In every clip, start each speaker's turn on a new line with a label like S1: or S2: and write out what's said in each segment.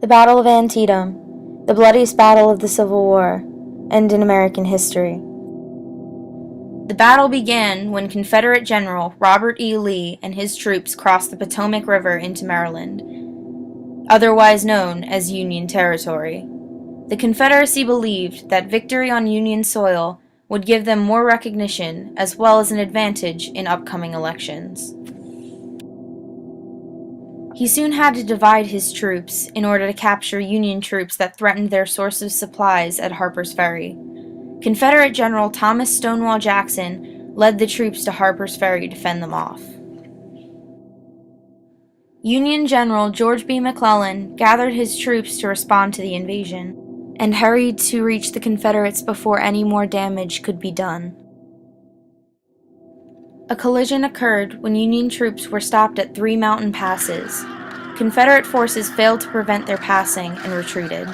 S1: The Battle of Antietam, the bloodiest battle of the Civil War, and in American history. The battle began when Confederate General Robert E. Lee and his troops crossed the Potomac River into Maryland, otherwise known as Union Territory. The Confederacy believed that victory on Union soil would give them more recognition as well as an advantage in upcoming elections. He soon had to divide his troops in order to capture Union troops that threatened their source of supplies at Harper's Ferry. Confederate General Thomas Stonewall Jackson led the troops to Harper's Ferry to fend them off. Union General George B. McClellan gathered his troops to respond to the invasion, and hurried to reach the Confederates before any more damage could be done. A collision occurred when Union troops were stopped at 3 mountain passes. Confederate forces failed to prevent their passing and retreated.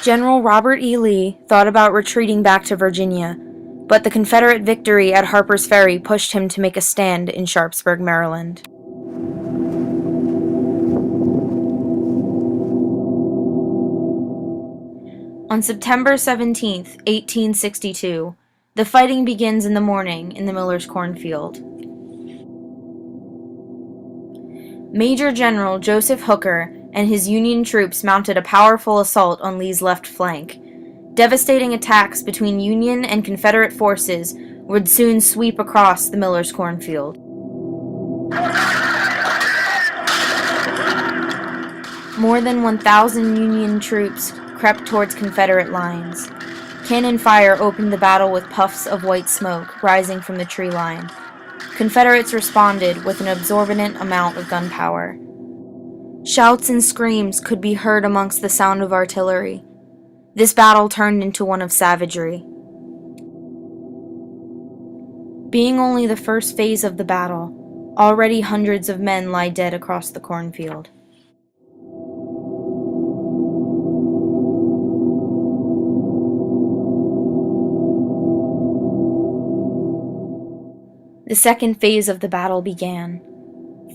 S1: General Robert E. Lee thought about retreating back to Virginia, but the Confederate victory at Harper's Ferry pushed him to make a stand in Sharpsburg, Maryland. On September 17, 1862, the fighting begins in the morning in the Miller's cornfield. Major General Joseph Hooker and his Union troops mounted a powerful assault on Lee's left flank. Devastating attacks between Union and Confederate forces would soon sweep across the Miller's cornfield. More than 1,000 Union troops crept towards Confederate lines. Cannon fire opened the battle with puffs of white smoke rising from the tree line. Confederates responded with an exorbitant amount of gunpowder. Shouts and screams could be heard amongst the sound of artillery. This battle turned into one of savagery. Being only the first phase of the battle, already hundreds of men lie dead across the cornfield. The second phase of the battle began.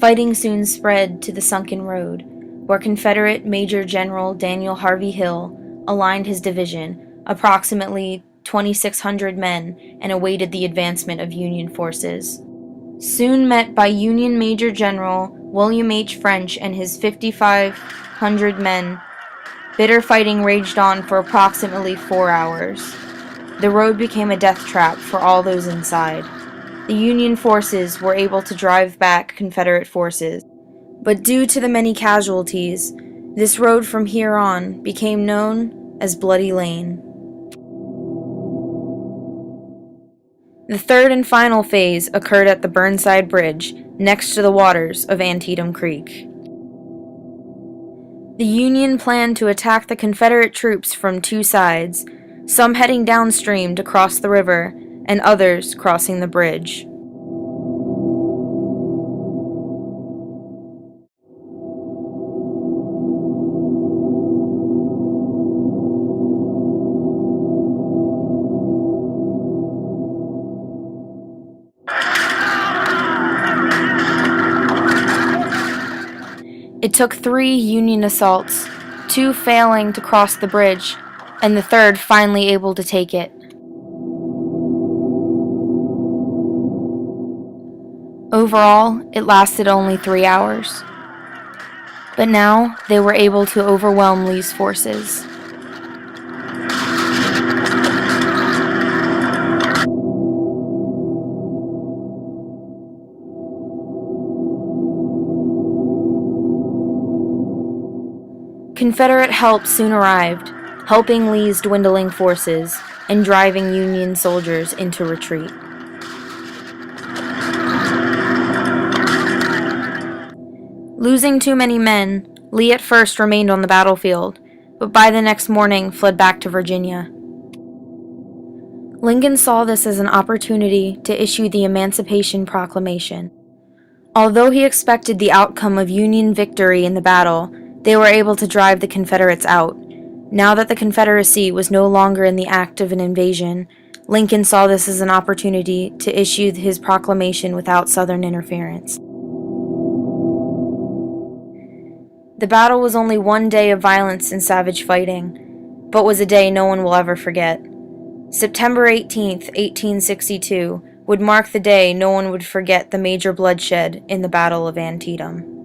S1: Fighting soon spread to the sunken road, where Confederate Major General Daniel Harvey Hill aligned his division, approximately 2,600 men, and awaited the advancement of Union forces. Soon met by Union Major General William H. French and his 5,500 men, bitter fighting raged on for approximately 4 hours. The road became a death trap for all those inside. The Union forces were able to drive back Confederate forces, but due to the many casualties, this road from here on became known as Bloody Lane. The third and final phase occurred at the Burnside Bridge, next to the waters of Antietam Creek. The Union planned to attack the Confederate troops from 2 sides, some heading downstream to cross the river, and others crossing the bridge. It took 3 Union assaults, 2 failing to cross the bridge, and the third finally able to take it. Overall, it lasted only 3 hours. But now, they were able to overwhelm Lee's forces. Confederate help soon arrived, helping Lee's dwindling forces and driving Union soldiers into retreat. Losing too many men, Lee at first remained on the battlefield, but by the next morning fled back to Virginia. Lincoln saw this as an opportunity to issue the Emancipation Proclamation. Although he expected the outcome of Union victory in the battle, they were able to drive the Confederates out. Now that the Confederacy was no longer in the act of an invasion, Lincoln saw this as an opportunity to issue his proclamation without Southern interference. The battle was only one day of violence and savage fighting, but was a day no one will ever forget. September 18th, 1862, would mark the day no one would forget the major bloodshed in the Battle of Antietam.